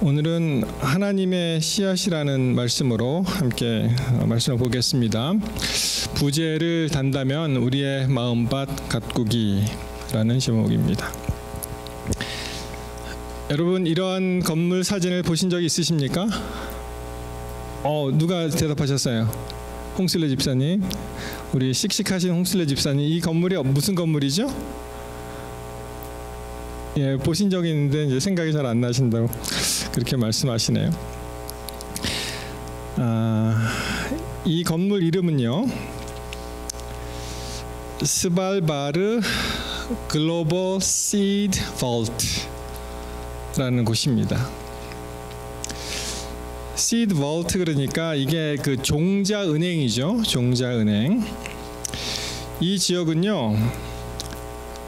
오늘은 하나님의 씨앗이라는 말씀으로 함께 말씀을 보겠습니다. 부재를 단다면 우리의 마음밭 가꾸기라는 제목입니다. 여러분, 이러한 건물 사진을 보신 적이 있으십니까? 누가 대답하셨어요? 홍슬레 집사님. 우리 씩씩하신 홍슬레 집사님, 이 건물이 무슨 건물이죠? 예, 보신 적이 있는데 이제 생각이 잘 안 나신다고 그렇게 말씀하시네요. 이 건물 이름은요, 스발바르 글로벌 시드 볼트라는 곳입니다. 시드 볼트, 그러니까 이게 그 종자은행이죠. 종자은행. 이 지역은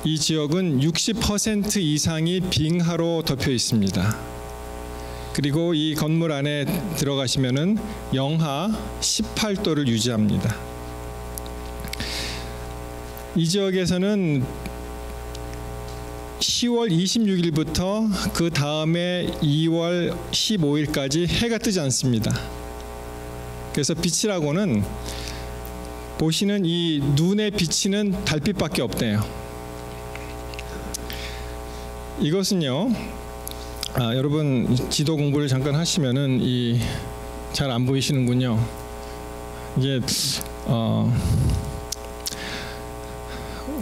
60% 이상이 빙하로 덮여 있습니다. 그리고 이 건물 안에 들어가시면은 영하 18도를 유지합니다. 이 지역에서는 10월 26일부터 그 다음에 2월 15일까지 해가 뜨지 않습니다. 그래서 빛이라고는 보시는 이 눈에 비치는 달빛밖에 없대요. 이것은요, 여러분 지도 공부를 잠깐 하시면은 잘 안 보이시는군요. 이게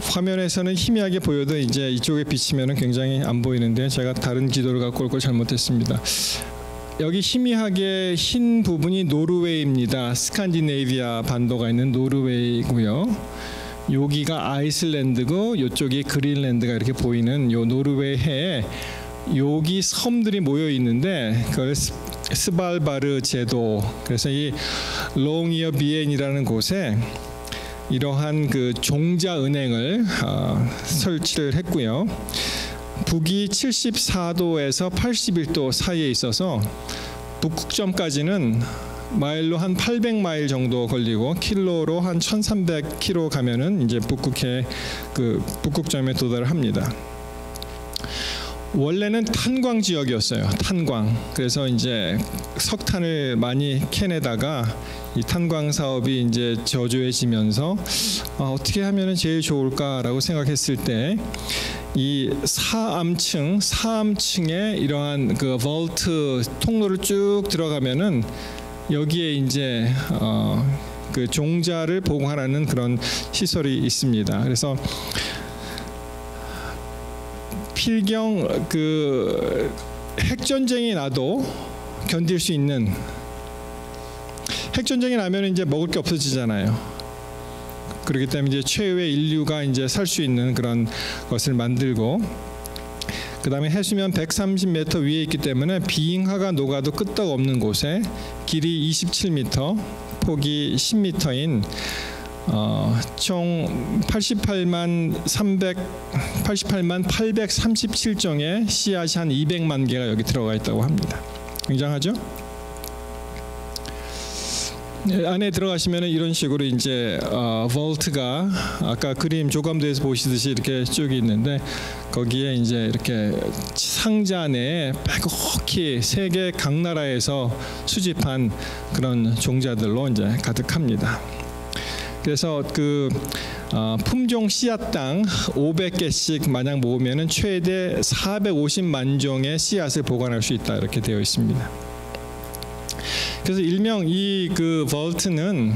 화면에서는 희미하게 보여도 이제 이쪽에 비치면은 굉장히 안 보이는데, 제가 다른 지도를 갖고 올 걸 잘못했습니다. 여기 희미하게 흰 부분이 노르웨이입니다. 스칸디네이비아 반도가 있는 노르웨이고요. 여기가 아이슬란드고 이쪽이 그린란드가 이렇게 보이는 요 노르웨이 해에 여기 섬들이 모여 있는데, 그걸 스발바르 제도, 그래서 이 롱이어 비엔이라는 곳에 이러한 그 종자 은행을 설치를 했고요. 북위 74도에서 81도 사이에 있어서 북극점까지는 마일로 한 800마일 정도 걸리고 킬로로 한 1300km 가면은 이제 북극점에 도달을 합니다. 원래는 탄광 지역이었어요. 탄광. 그래서 이제 석탄을 많이 캐내다가 이 탄광 사업이 이제 저조해지면서 어떻게 하면은 제일 좋을까라고 생각했을 때 이 사암층에 이러한 그 볼트 통로를 쭉 들어가면은 여기에 이제 그 종자를 보관하는 그런 시설이 있습니다. 그래서 필경 그 핵전쟁이 나도 견딜 수 있는, 핵전쟁이 나면 이제 먹을 게 없어지잖아요. 그렇기 때문에 이제 최후의 인류가 이제 살 수 있는 그런 것을 만들고, 그 다음에 해수면 130m 위에 있기 때문에 빙하가 녹아도 끄떡없는 곳에 길이 27m, 폭이 10m인 총 88만 837종의 씨앗이 한 200만 개가 여기 들어가 있다고 합니다. 굉장하죠? 안에 들어가시면 이런 식으로 이제 볼트가 아까 그림 조감도에서 보시듯이 이렇게 쭉 있는데, 거기에 이제 이렇게 상자 안에 빼곡히 세계 각 나라에서 수집한 그런 종자들로 이제 가득합니다. 그래서 그 품종 씨앗당 500개씩 만약 모으면은 최대 450만 종의 씨앗을 보관할 수 있다, 이렇게 되어 있습니다. 그래서 일명 이 그 볼트는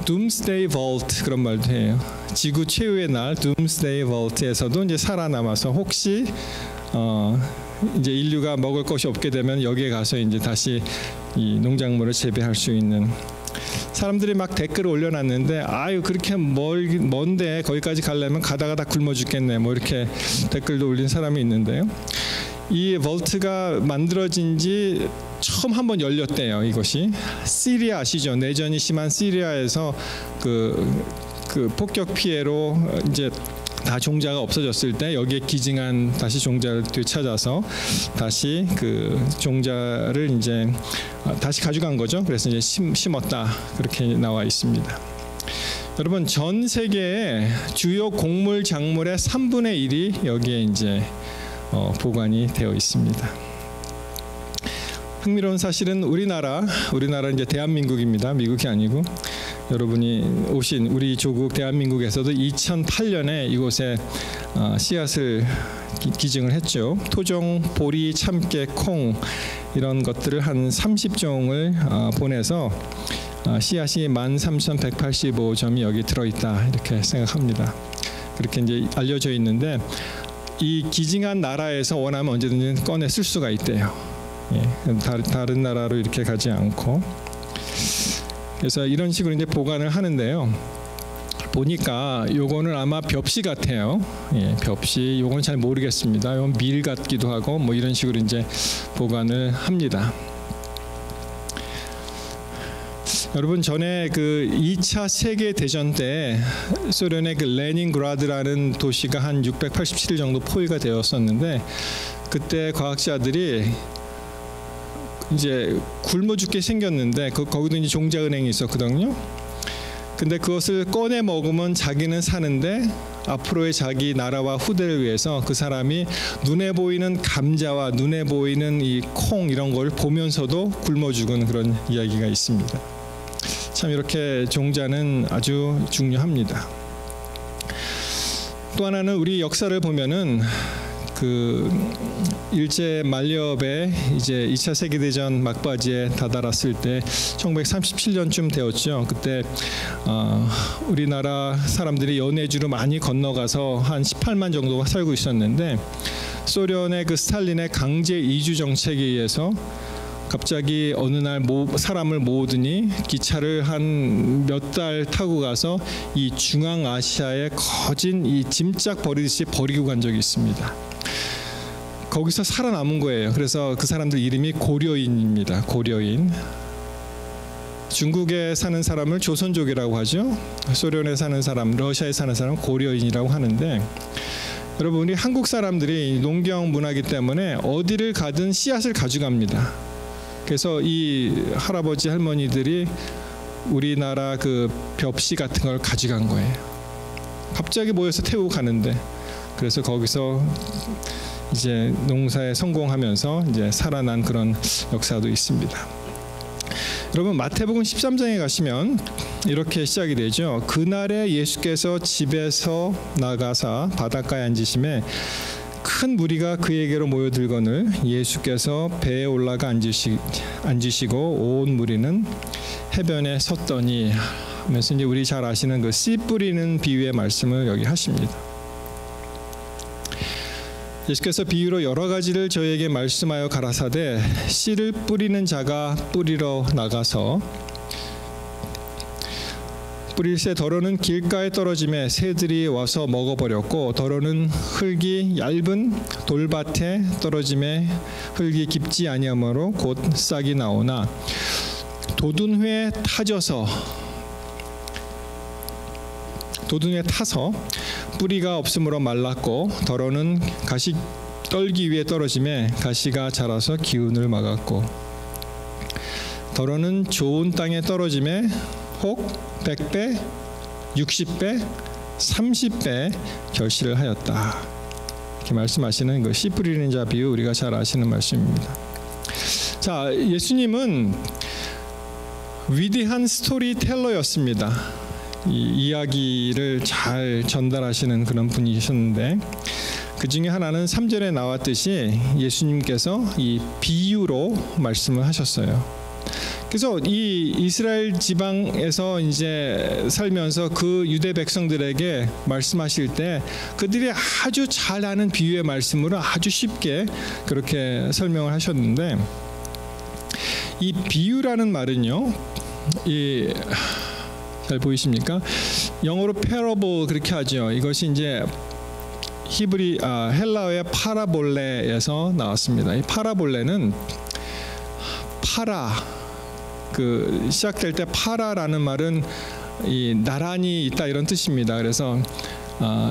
둠스데이 볼트, 그런 말도 해요. 지구 최후의 날 둠스데이 볼트에서도 이제 살아남아서 혹시 이제 인류가 먹을 것이 없게 되면 여기에 가서 이제 다시 이 농작물을 재배할 수 있는. 사람들이 막 댓글을 올려놨는데, 아유 그렇게 먼데 거기까지 가려면 가다가 다 굶어 죽겠네, 뭐 이렇게 댓글도 올린 사람이 있는데요. 이 볼트가 만들어진 지 처음 한번 열렸대요. 이것이 시리아 아시죠? 내전이 심한 시리아에서 그 폭격 피해로 이제 다 종자가 없어졌을 때 여기에 기증한 다시 종자를 되찾아서 다시 그 종자를 이제 다시 가져간 거죠. 그래서 이제 심었다, 그렇게 나와 있습니다. 여러분, 전 세계의 주요 곡물 작물의 3분의 1이 여기에 이제 보관이 되어 있습니다. 흥미로운 사실은 우리나라 이제 대한민국입니다. 미국이 아니고 여러분이 오신 우리 조국 대한민국에서도 2008년에 이곳에 씨앗을 기증을 했죠. 토종, 보리, 참깨, 콩 이런 것들을 한 30종을 보내서 씨앗이 13,185점이 여기 들어있다 이렇게 생각합니다. 그렇게 이제 알려져 있는데 이 기증한 나라에서 원하면 언제든지 꺼내 쓸 수가 있대요. 예, 다른 나라로 이렇게 가지 않고 그래서 이런 식으로 이제 보관을 하는데요. 보니까 요거는 아마 벽시 같아요. 예, 벽시. 요거는 잘 모르겠습니다. 이건 밀 같기도 하고 뭐 이런 식으로 이제 보관을 합니다. 여러분 전에 그 2차 세계 대전 때 소련의 그 레닌그라드라는 도시가 한 687일 정도 포위가 되었었는데 그때 과학자들이 이제 굶어 죽게 생겼는데 거기도 이제 종자은행이 있었거든요. 근데 그것을 꺼내 먹으면 자기는 사는데 앞으로의 자기 나라와 후대를 위해서 그 사람이 눈에 보이는 감자와 눈에 보이는 이 콩 이런 걸 보면서도 굶어 죽은 그런 이야기가 있습니다. 참 이렇게 종자는 아주 중요합니다. 또 하나는 우리 역사를 보면은 그 일제 만렵에 이제 2차 세계대전 막바지에 다다랐을 때 1937년쯤 되었죠. 그때 우리나라 사람들이 연해주로 많이 건너가서 한 18만 정도가 살고 있었는데 소련의 그 스탈린의 강제 이주 정책에 의해서 갑자기 어느 날 사람을 모으더니 기차를 한 몇 달 타고 가서 이 중앙아시아에 거진 이 짐짝 버리듯이 버리고 간 적이 있습니다. 거기서 살아남은 거예요. 그래서 그 사람들 이름이 고려인입니다. 고려인. 중국에 사는 사람을 조선족이라고 하죠. 소련에 사는 사람, 러시아에 사는 사람은 고려인이라고 하는데 여러분 우리 한국 사람들이 농경 문화이기 때문에 어디를 가든 씨앗을 가져갑니다. 그래서 이 할아버지 할머니들이 우리나라 그 벽시 같은 걸 가져간 거예요. 갑자기 모여서 태우고 가는데 그래서 거기서 이제 농사에 성공하면서 이제 살아난 그런 역사도 있습니다. 여러분 마태복음 13장에 가시면 이렇게 시작이 되죠. 그날에 예수께서 집에서 나가사 바닷가에 앉으심에 큰 무리가 그에게로 모여들거늘 예수께서 배에 올라가 앉으시고 온 무리는 해변에 섰더니 하면서 이제 우리 잘 아시는 그 씨 뿌리는 비유의 말씀을 여기 하십니다. 예수께서 비유로 여러 가지를 저희에게 말씀하여 가라사대 씨를 뿌리는 자가 뿌리러 나가서 뿌릴새 더러는 길가에 떨어짐에 새들이 와서 먹어버렸고 더러는 흙이 얇은 돌밭에 떨어짐에 흙이 깊지 아니하므로 곧 싹이 나오나 도둔회에 타서 뿌리가 없으므로 말랐고 더러는 가시 떨기 위에 떨어짐에 가시가 자라서 기운을 막았고 더러는 좋은 땅에 떨어짐에 혹 100배, 60배, 30배 결실을 하였다. 이렇게 말씀하시는 그 씨 뿌리는 자 비유 우리가 잘 아시는 말씀입니다. 자, 예수님은 위대한 스토리텔러였습니다. 이 이야기를 잘 전달하시는 그런 분이셨는데 그 중에 하나는 3절에 나왔듯이 예수님께서 이 비유로 말씀을 하셨어요. 그래서 이 이스라엘 지방에서 이제 살면서 그 유대 백성들에게 말씀하실 때 그들이 아주 잘 아는 비유의 말씀으로 아주 쉽게 그렇게 설명을 하셨는데 이 비유라는 말은요, 잘 보이십니까? 영어로 parable 그렇게 하죠. 이것이 이제 헬라어의 파라볼레에서 나왔습니다. 이 파라볼레는 그 시작될 때 파라라는 말은 이 나란히 있다 이런 뜻입니다. 그래서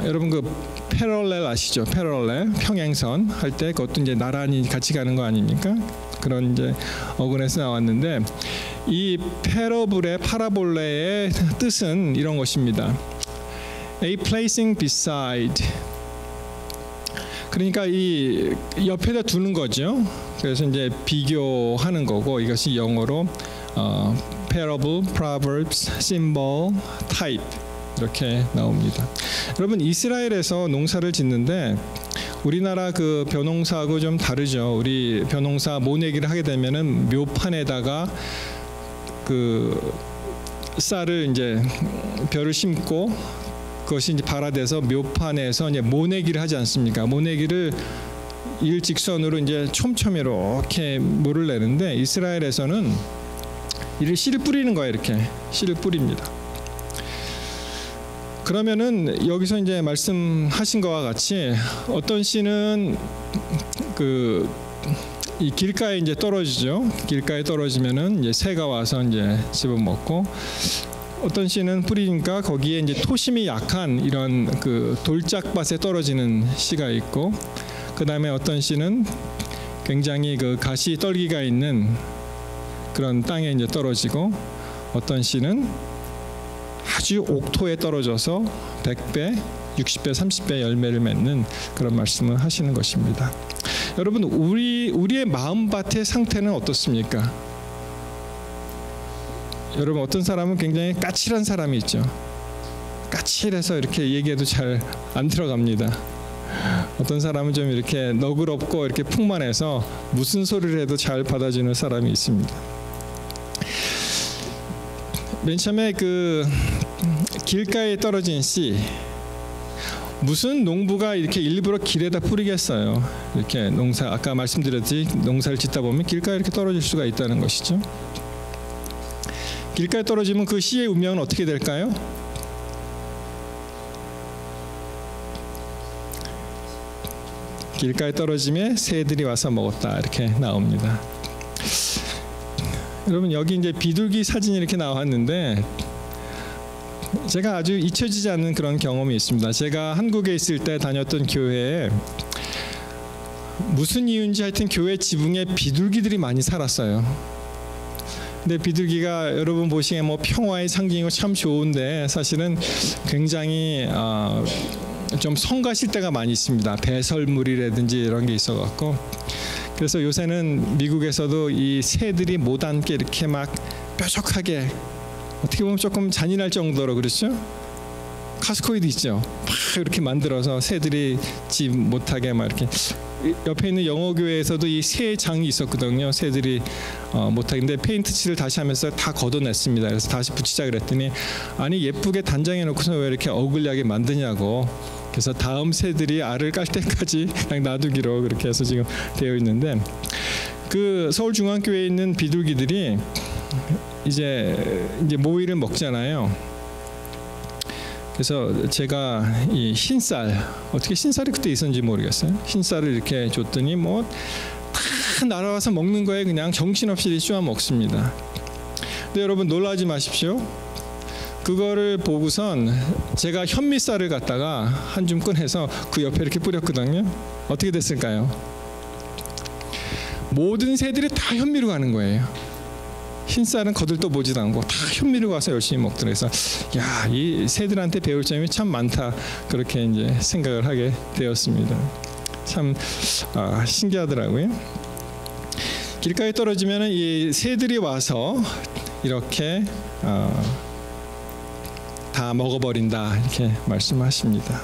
여러분 그 패럴렐 아시죠? 패럴렐 평행선 할 때 그것도 이제 나란히 같이 가는 거 아닙니까? 그런 이제 어근에서 나왔는데 이 파라볼레의 뜻은 이런 것입니다. A placing beside 그러니까 이 옆에다 두는 거죠. 그래서 이제 비교하는 거고, 이것이 영어로 parable, proverbs, symbol, type 이렇게 나옵니다. 여러분, 이스라엘에서 농사를 짓는데 우리나라 그 벼농사하고 좀 다르죠. 우리 벼농사 모내기를 하게 되면은 묘판에다가 그 쌀을 이제 벼를 심고 그것이 이제 발화돼서 묘판에서 이제 모내기를 하지 않습니까? 모내기를 일직선으로 이제 촘촘히 이렇게 물을 내는데, 이스라엘에서는 이를 씨를 뿌리는 거예요. 이렇게 씨를 뿌립니다. 그러면은 여기서 이제 말씀하신 것과 같이 어떤 씨는 그 이 길가에 이제 떨어지죠. 길가에 떨어지면은 이제 새가 와서 이제 집어먹고, 어떤 씨는 뿌리니까 거기에 이제 토심이 약한 이런 그 돌짝밭에 떨어지는 씨가 있고, 그 다음에 어떤 씨는 굉장히 그 가시 떨기가 있는 그런 땅에 이제 떨어지고, 어떤 씨는 아주 옥토에 떨어져서 100배, 60배, 30배 열매를 맺는 그런 말씀을 하시는 것입니다. 여러분, 우리의 마음밭의 상태는 어떻습니까? 여러분, 어떤 사람은 굉장히 까칠한 사람이 있죠. 까칠해서 이렇게 얘기해도 잘 안 들어갑니다. 어떤 사람은 좀 이렇게 너그럽고 이렇게 풍만해서 무슨 소리를 해도 잘 받아주는 사람이 있습니다. 맨 처음에 그 길가에 떨어진 씨, 무슨 농부가 이렇게 일부러 길에다 뿌리겠어요. 이렇게 농사, 아까 말씀드렸듯이 농사를 짓다 보면 길가에 이렇게 떨어질 수가 있다는 것이죠. 길가에 떨어지면 그 씨의 운명은 어떻게 될까요? 길가에 떨어지면 새들이 와서 먹었다, 이렇게 나옵니다. 여러분, 여기 이제 비둘기 사진이 이렇게 나왔는데, 제가 아주 잊혀지지 않는 그런 경험이 있습니다. 제가 한국에 있을 때 다녔던 교회에 무슨 이유인지 하여튼 교회 지붕에 비둘기들이 많이 살았어요. 근데 비둘기가 여러분 보시기에 뭐 평화의 상징이고 참 좋은데, 사실은 굉장히 좀 성가실 때가 많이 있습니다. 배설물이라든지 이런 게 있어갖고. 그래서 요새는 미국에서도 이 새들이 못 앉게 이렇게 막 뾰족하게, 어떻게 보면 조금 잔인할 정도로, 그렇죠? 카스코이도 있죠. 막 이렇게 만들어서 새들이 집 못하게 막 이렇게. 옆에 있는 영어교회에서도 이 새 장이 있었거든요. 새들이 못하게. 근데 페인트 칠을 다시 하면서 다 걷어냈습니다. 그래서 다시 붙이자 그랬더니, 아니 예쁘게 단장해 놓고서 왜 이렇게 어글리하게 만드냐고. 그래서 다음 새들이 알을 깔 때까지 그냥 놔두기로 그렇게 해서 지금 되어 있는데, 그 서울중앙교회에 있는 비둘기들이 이제 모이를 먹잖아요. 그래서 제가 이 흰쌀, 어떻게 흰쌀이 그때 있었는지 모르겠어요. 흰쌀을 이렇게 줬더니 뭐 다 날아와서 먹는 거에 그냥 정신없이 쪼아 먹습니다. 근데 여러분, 놀라지 마십시오. 그거를 보고선 제가 현미쌀을 갖다가 한 줌 꺼내서 그 옆에 이렇게 뿌렸거든요. 어떻게 됐을까요? 모든 새들이 다 현미로 가는 거예요. 흰쌀은 거들떠 보지도 않고 다 현미로 가서 열심히 먹더라고요. 그래서 야, 이 새들한테 배울 점이 참 많다, 그렇게 이제 생각을 하게 되었습니다. 참 신기하더라고요. 길가에 떨어지면 이 새들이 와서 이렇게 다 먹어버린다, 이렇게 말씀하십니다.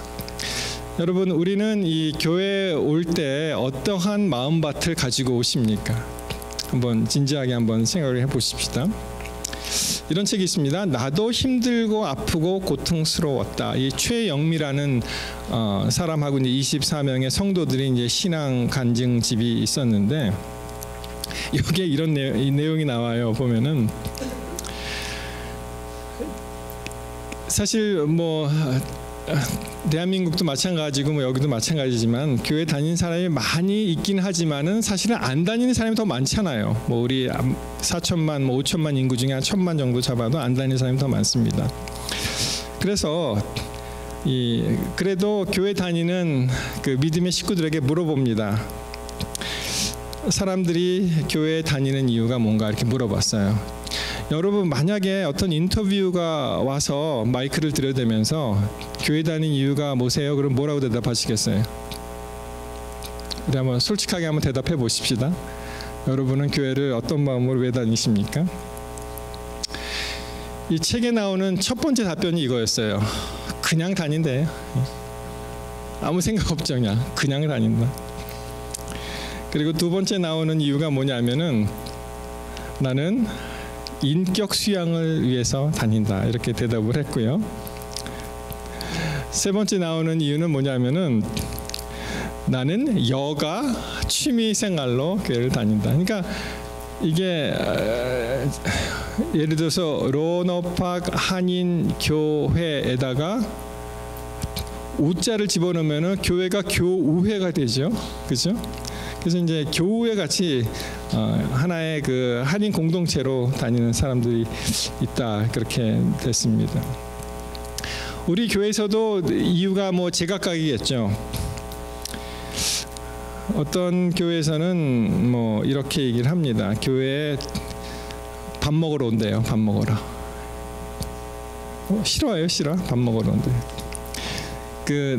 여러분, 우리는 이 교회에 올 때 어떠한 마음밭을 가지고 오십니까? 한번 진지하게 한번 생각을 해보십시다. 이런 책이 있습니다. 나도 힘들고 아프고 고통스러웠다. 이 최영미라는 사람하고 이제 24명의 성도들이 이제 신앙 간증집이 있었는데, 여기에 이런 내용이 나와요. 보면은 사실 뭐 대한민국도 마찬가지고 뭐 여기도 마찬가지지만 교회 다니는 사람이 많이 있긴 하지만은 사실은 안 다니는 사람이 더 많잖아요. 뭐 우리 4천만, 뭐 5천만 인구 중에 한 1,000만 정도 잡아도 안 다니는 사람이 더 많습니다. 그래서 그래도 교회 다니는 그 믿음의 식구들에게 물어봅니다. 사람들이 교회에 다니는 이유가 뭔가 이렇게 물어봤어요. 여러분, 만약에 어떤 인터뷰가 와서 마이크를 들여대면서 교회 다니는 이유가 뭐세요? 그럼 뭐라고 대답하시겠어요? 우리 한번 솔직하게 한번 대답해 보십시다. 여러분은 교회를 어떤 마음으로 왜 다니십니까? 이 책에 나오는 첫 번째 답변이 이거였어요. 그냥 다닌대. 아무 생각 없죠. 그냥 다닌다. 그리고 두 번째 나오는 이유가 뭐냐면은 나는 인격 수양을 위해서 다닌다. 이렇게 대답을 했고요. 세 번째 나오는 이유는 뭐냐면은 나는 여가 취미 생활로 교회를 다닌다. 그러니까 이게 예를 들어서 로너팍 한인 교회에다가 우자를 집어넣으면은 교회가 교우회가 되죠. 그렇죠? 그래서 이제 교우회 같이 하나의 그 한인 공동체로 다니는 사람들이 있다. 그렇게 됐습니다. 우리 교회에서도 이유가 뭐 제각각이겠죠. 어떤 교회에서는 뭐 이렇게 얘기를 합니다. 교회에 밥 먹으러 온대요. 밥 먹으러. 싫어요, 싫어. 밥 먹으러 온대. 그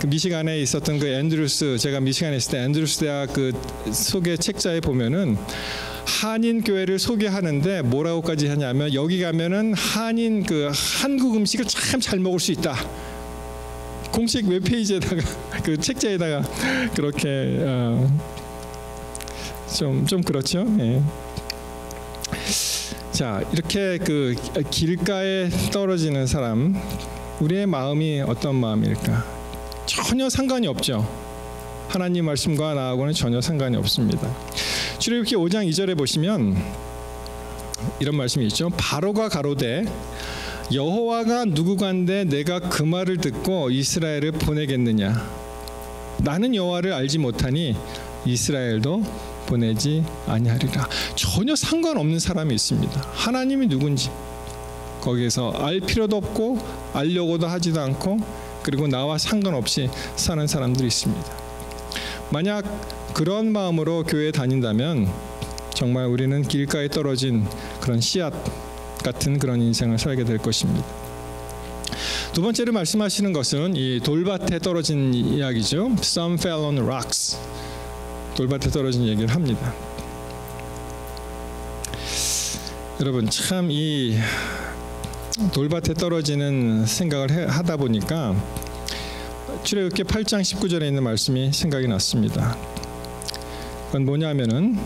미시간에 있었던 그 앤드루스, 제가 미시간에 있을 때 앤드루스 대학 그 소개 책자에 보면은 한인 교회를 소개하는데 뭐라고까지 하냐면 여기 가면은 한인 그 한국 음식을 참 잘 먹을 수 있다. 공식 웹페이지에다가 그 책자에다가 그렇게 좀 그렇죠. 예. 자, 이렇게 그 길가에 떨어지는 사람, 우리의 마음이 어떤 마음일까? 전혀 상관이 없죠. 하나님 말씀과 나하고는 전혀 상관이 없습니다. 출애굽기 5장 2절에 보시면 이런 말씀이 있죠. 바로가 가로되 여호와가 누구간데 내가 그 말을 듣고 이스라엘을 보내겠느냐? 나는 여호와를 알지 못하니 이스라엘도 보내지 아니하리라. 전혀 상관없는 사람이 있습니다. 하나님이 누군지 거기에서 알 필요도 없고 알려고도 하지도 않고 그리고 나와 상관없이 사는 사람들이 있습니다. 만약 그런 마음으로 교회에 다닌다면 정말 우리는 길가에 떨어진 그런 씨앗 같은 그런 인생을 살게 될 것입니다. 두 번째로 말씀하시는 것은 이 돌밭에 떨어진 이야기죠. Some fell on rocks. 돌밭에 떨어진 얘기를 합니다. 여러분 참 이 돌밭에 떨어지는 생각을 하다 보니까 출애굽기 8장 19절에 있는 말씀이 생각이 났습니다. 그건 뭐냐면은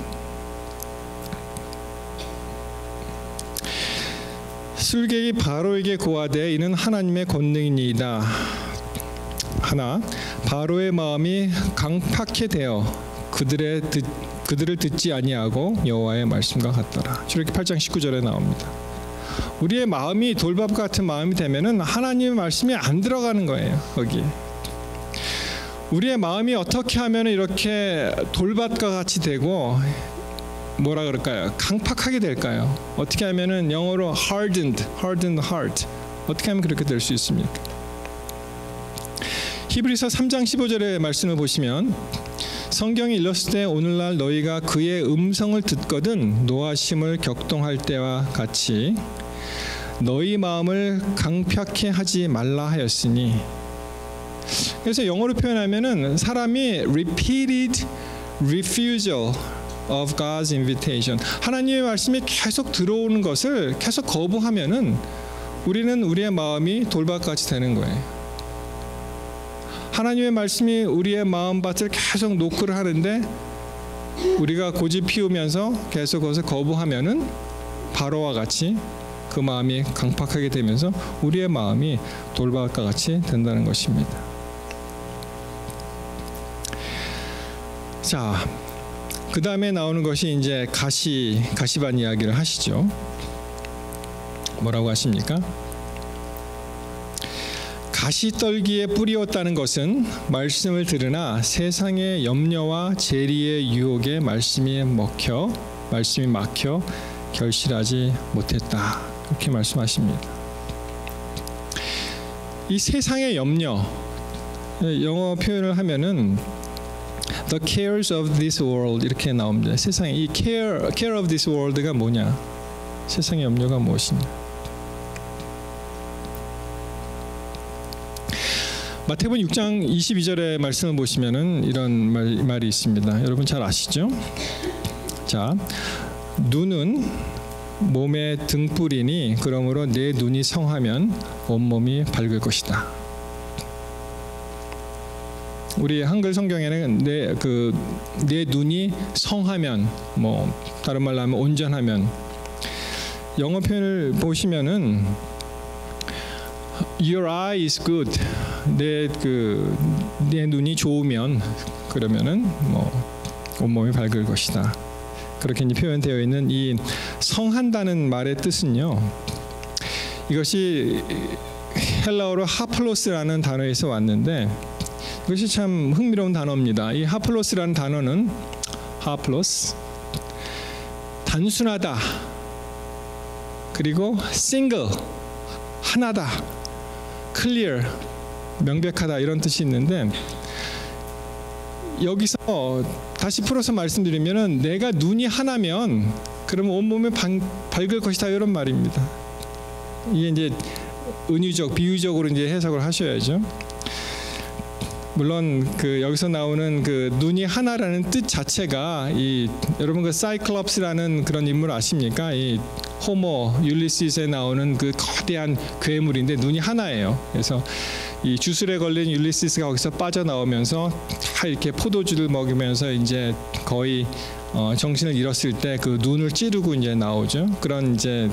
술객이 바로에게 고하되 이는 하나님의 권능이니이다. 하나 바로의 마음이 강팍해 되어 그들을 듣지 아니하고 여호와의 말씀과 같더라. 출애굽기 8장 19절에 나옵니다. 우리의 마음이 돌밥 같은 마음이 되면은 하나님의 말씀이 안 들어가는 거예요. 거기에 우리의 마음이 어떻게 하면 이렇게 돌밭과 같이 되고 뭐라 그럴까요? 강팍하게 될까요? 어떻게 하면은 영어로 hardened heart. 어떻게 하면 그렇게 될 수 있습니까? 히브리서 3장 15절의 말씀을 보시면 성경이 일렀을 때 오늘날 너희가 그의 음성을 듣거든 노하심을 격동할 때와 같이 너희 마음을 강팍해 하지 말라 하였으니. 그래서 영어로 표현하면은 사람이 repeated refusal of God's invitation. 하나님의 말씀이 계속 들어오는 것을 계속 거부하면은 우리는 우리의 마음이 돌밭같이 되는 거예요. 하나님의 말씀이 우리의 마음밭을 계속 노크를 하는데 우리가 고집 피우면서 계속 그것을 거부하면은 바로와 같이 그 마음이 강팍하게 되면서 우리의 마음이 돌밭과 같이 된다는 것입니다. 자, 그 다음에 나오는 것이 이제 가시반 이야기를 하시죠. 뭐라고 하십니까? 가시떨기에 뿌리었다는 것은 말씀을 들으나 세상의 염려와 재리의 유혹에 말씀이 막혀 결실하지 못했다. 그렇게 말씀하십니다. 이 세상의 염려, 영어 표현을 하면은 The cares of this world 이렇게 나옵니다. 세상에 이 care of this world가 뭐냐? 세상의 염려가 무엇이냐? 마태복음 6장 22절의 말씀을 보시면은 이런 말이 있습니다. 여러분 잘 아시죠? 자, 눈은 몸의 등불이니 그러므로 내 눈이 성하면 온몸이 밝을 것이다. 우리 한글 성경에는 내 눈이 성하면, 뭐 다른 말로 하면 온전하면, 영어 표현을 보시면은 Your eye is good. 내 눈이 좋으면, 그러면은 뭐 온몸이 밝을 것이다. 그렇게 표현되어 있는 이 성한다는 말의 뜻은요, 이것이 헬라어로 하플로스라는 단어에서 왔는데, 이것이 참 흥미로운 단어입니다. 이 하플로스라는 단어는 하플로스, 단순하다, 그리고 싱글, 하나다, 클리어, 명백하다, 이런 뜻이 있는데, 여기서 다시 풀어서 말씀드리면은 내가 눈이 하나면 그러면 온몸에 밝을 것이다, 이런 말입니다. 이게 이제 은유적, 비유적으로 이제 해석을 하셔야죠. 물론 여기서 나오는 눈이 하나라는 뜻 자체가 여러분 사이클롭스라는 그런 인물 아십니까? 이 호모 율리시스에 나오는 거대한 괴물인데 눈이 하나예요. 그래서 이 주술에 걸린 율리시스가 거기서 빠져나오면서 다 이렇게 포도주를 먹으면서 이제 거의 정신을 잃었을 때 눈을 찌르고 이제 나오죠. 그런 이제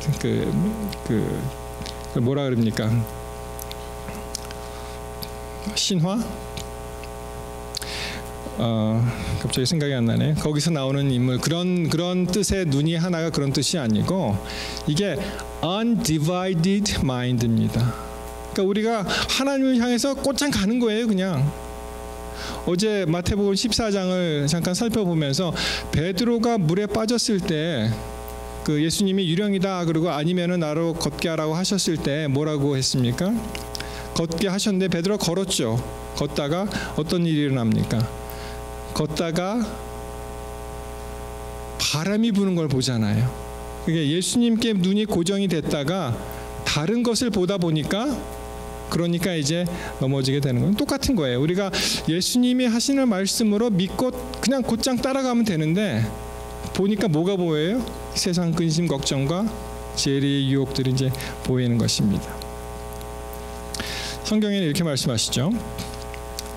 뭐라 그럽니까? 신화? 갑자기 생각이 안 나네. 거기서 나오는 인물, 그런 뜻의 눈이 하나가 그런 뜻이 아니고 이게 undivided mind입니다. 그러니까 우리가 하나님을 향해서 곧장 가는 거예요, 그냥. 어제 마태복음 14장을 잠깐 살펴보면서 베드로가 물에 빠졌을 때 예수님이 유령이다 그러고 아니면은 나로 걷게 하라고 하셨을 때 뭐라고 했습니까? 걷게 하셨는데 베드로가 걸었죠. 걷다가 어떤 일이 일어납니까? 걷다가 바람이 부는 걸 보잖아요. 그게 예수님께 눈이 고정이 됐다가 다른 것을 보다 보니까, 그러니까 이제 넘어지게 되는 건 똑같은 거예요. 우리가 예수님이 하시는 말씀으로 믿고 그냥 곧장 따라가면 되는데 보니까 뭐가 보여요? 세상 근심 걱정과 재리의 유혹들이 이제 보이는 것입니다. 성경에는 이렇게 말씀하시죠.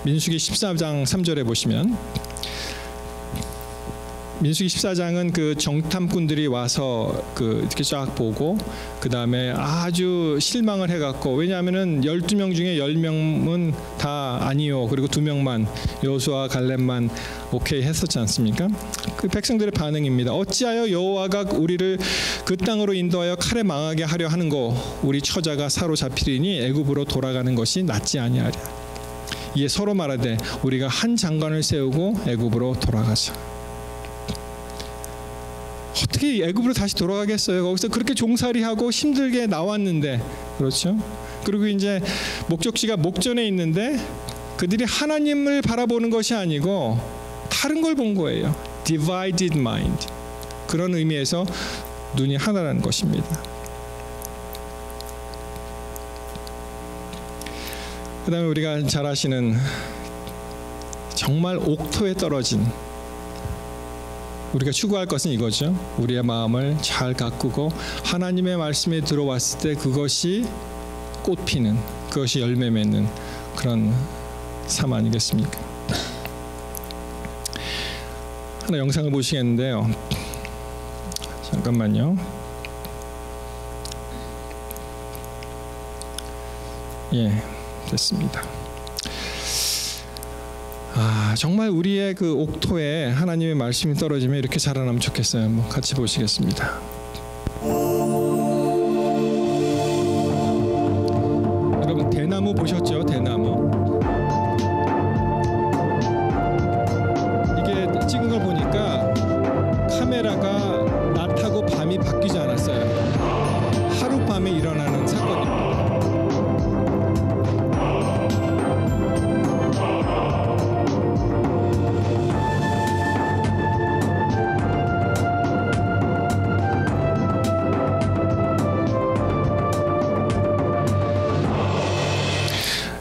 민수기 14장 3절에 보시면, 민수기 14장은 정탐꾼들이 와서 이렇게 쫙 보고 그 다음에 아주 실망을 해갖고, 왜냐하면은 12명 중에 10명은 다 아니요, 그리고 2명만 여호수아 갈렙만 오케이 했었지 않습니까? 그 백성들의 반응입니다. 어찌하여 여호와가 우리를 그 땅으로 인도하여 칼에 망하게 하려 하는고, 우리 처자가 사로잡히리니 애굽으로 돌아가는 것이 낫지 아니하랴. 이에 서로 말하되 우리가 한 장관을 세우고 애굽으로 돌아가자. 어떻게 애굽으로 다시 돌아가겠어요? 거기서 그렇게 종살이하고 힘들게 나왔는데, 그렇죠? 그리고 이제 목적지가 목전에 있는데 그들이 하나님을 바라보는 것이 아니고 다른 걸 본 거예요. Divided mind. 그런 의미에서 눈이 하나라는 것입니다. 그 다음에 우리가 잘 아시는 정말 옥토에 떨어진, 우리가 추구할 것은 이거죠. 우리의 마음을 잘 가꾸고 하나님의 말씀에 들어왔을 때 그것이 꽃피는, 그것이 열매 맺는 그런 삶 아니겠습니까? 하나 영상을 보시겠는데요. 잠깐만요. 예, 됐습니다. 정말 우리의 옥토에 하나님의 말씀이 떨어지면 이렇게 자라나면 좋겠어요. 한번 같이 보시겠습니다. 여러분 대나무 보셨죠? 대나무. 이게 찍은 걸 보니까 카메라가 낮하고 밤이 바뀌지 않았어요. 하룻밤에 일어나는 사건입니다.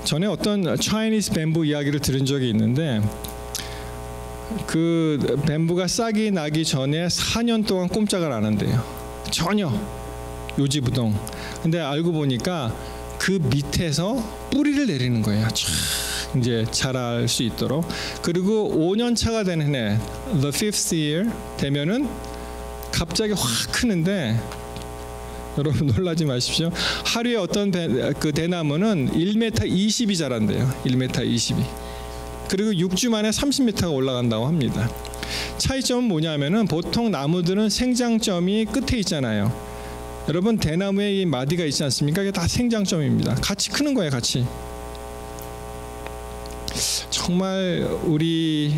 전에 어떤 차이니스 뱀부 이야기를 들은 적이 있는데 그 뱀부가 싹이 나기 전에 4년 동안 꼼짝을 안 한대요. 전혀 요지부동. 근데 알고 보니까 그 밑에서 뿌리를 내리는 거예요. 쫙 이제 자랄 수 있도록. 그리고 5년 차가 되는 해, the fifth year 되면은 갑자기 확 크는데, 여러분 놀라지 마십시오. 하루에 어떤 그 대나무는 1m 20이 자란대요. 1m 20이. 그리고 6주 만에 30m가 올라간다고 합니다. 차이점은 뭐냐면은 보통 나무들은 생장점이 끝에 있잖아요. 여러분 대나무에 이 마디가 있지 않습니까? 이게 다 생장점입니다. 같이 크는 거예요, 같이. 정말 우리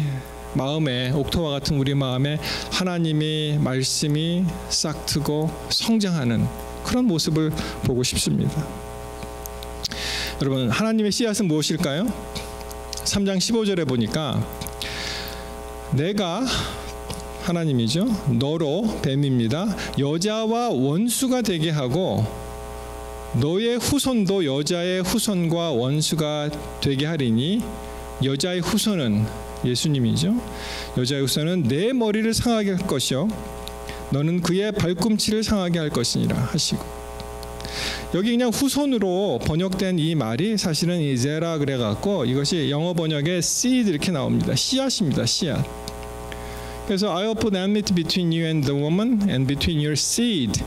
마음에, 옥토와 같은 우리 마음에 하나님의 말씀이 싹트고 성장하는 그런 모습을 보고 싶습니다. 여러분, 하나님의 씨앗은 무엇일까요? 3장 15절에 보니까 내가 하나님이죠. 너로 뱀입니다. 여자와 원수가 되게 하고 너의 후손도 여자의 후손과 원수가 되게 하리니, 여자의 후손은 예수님이죠. 여자의 후손은 내 머리를 상하게 할 것이요 너는 그의 발꿈치를 상하게 할 것이니라 하시고, 여기 그냥 후손으로 번역된 이 말이 사실은 이 제라 그래갖고 이것이 영어 번역에 seed 이렇게 나옵니다. 씨앗입니다. 씨앗. 그래서 I will put enmity between you and the woman and between your seed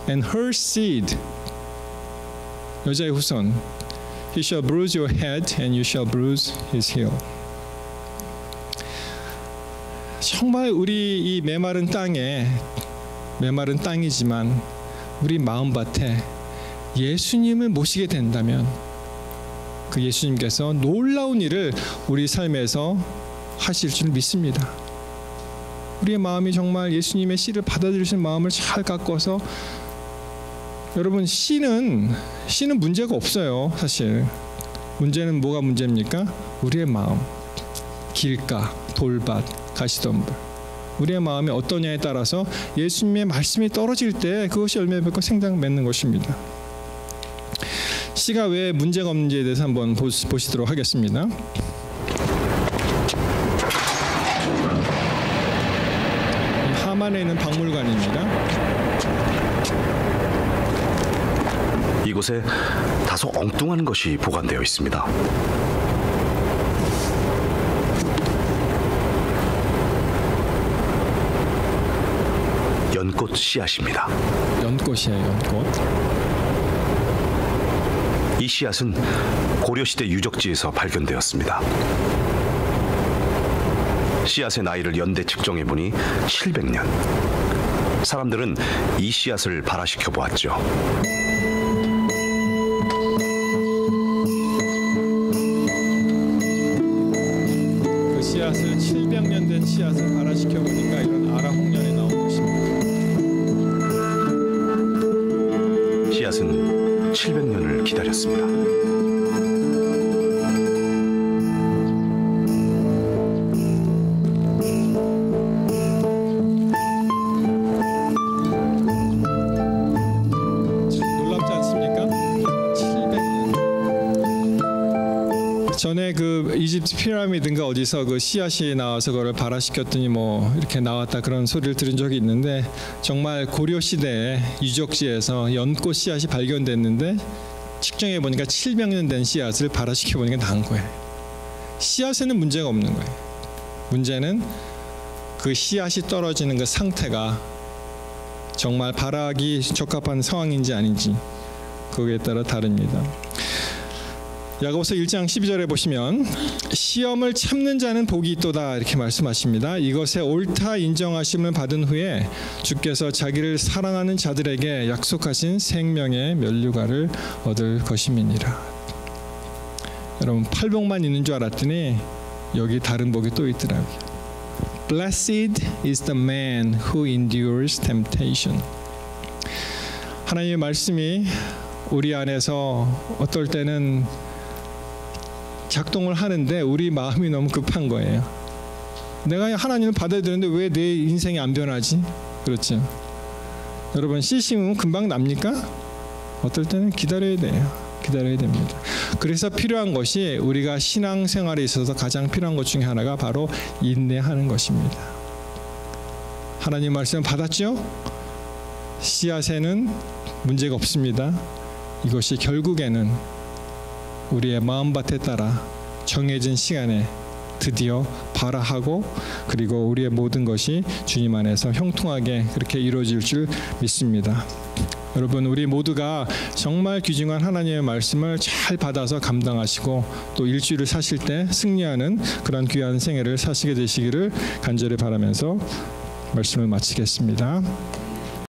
and her seed. 여자의 후손. He shall bruise your head and you shall bruise his heel. 정말 우리 이 메마른 땅에, 메마른 땅이지만 우리 마음밭에 예수님을 모시게 된다면 그 예수님께서 놀라운 일을 우리 삶에서 하실 줄 믿습니다. 우리의 마음이 정말 예수님의 씨를 받아들이신 마음을 잘 가꿔서, 여러분 씨는 문제가 없어요. 사실 문제는 뭐가 문제입니까? 우리의 마음. 길가, 돌밭, 가시덤불. 우리의 마음이 어떠냐에 따라서 예수님의 말씀이 떨어질 때 그것이 열매 맺고 생장 맺는 것입니다. 씨가 왜 문제가 없는지에 대해서 한번 보시도록 하겠습니다. 하만에 있는 박물관입니다. 이곳에 다소 엉뚱한 것이 보관되어 있습니다. 연꽃 씨앗입니다. 연꽃이에요, 연꽃. 이 씨앗은 고려시대 유적지에서 발견되었습니다. 씨앗의 나이를 연대 측정해 보니 700년. 사람들은 이 씨앗을 발화시켜 보았죠. 그 씨앗을 700년 된 씨앗을 발화시켜 보니까 이런 아라 홍련이 나온 것입니다. 씨앗은 700년을 기다렸습니다. 놀랍지 않습니까? 700년. 전에 그 이집트 피라미드인가 어디서 그 씨앗이 나와서 그걸 발화시켰더니 뭐 이렇게 나왔다 그런 소리를 들은 적이 있는데, 정말 고려 시대에 유적지에서 연꽃 씨앗이 발견됐는데 측정해 보니까 700년 된 씨앗을 발화시켜 보니까 나은 거예요. 씨앗에는 문제가 없는 거예요. 문제는 그 씨앗이 떨어지는 그 상태가 정말 발화하기 적합한 상황인지 아닌지, 거기에 따라 다릅니다. 야고보서 1장 12절에 보시면 시험을 참는 자는 복이 있도다 이렇게 말씀하십니다. 이것에 옳다 인정하심을 받은 후에 주께서 자기를 사랑하는 자들에게 약속하신 생명의 면류관을 얻을 것임이니라. 여러분, 팔복만 있는 줄 알았더니 여기 다른 복이 또 있더라고요. Blessed is the man who endures temptation. 하나님의 말씀이 우리 안에서 어떨 때는 작동을 하는데 우리 마음이 너무 급한 거예요. 내가 하나님을 받아들였는데 왜 내 인생이 안 변하지? 그렇죠. 여러분, 씨 심으면 금방 납니까? 어떨 때는 기다려야 돼요. 기다려야 됩니다. 그래서 필요한 것이 우리가 신앙생활에 있어서 가장 필요한 것 중에 하나가 바로 인내하는 것입니다. 하나님 말씀 받았죠? 씨앗에는 문제가 없습니다. 이것이 결국에는 우리의 마음밭에 따라 정해진 시간에 드디어 발화하고 그리고 우리의 모든 것이 주님 안에서 형통하게 그렇게 이루어질 줄 믿습니다. 여러분, 우리 모두가 정말 귀중한 하나님의 말씀을 잘 받아서 감당하시고 또 일주일을 사실 때 승리하는 그런 귀한 생애를 사시게 되시기를 간절히 바라면서 말씀을 마치겠습니다.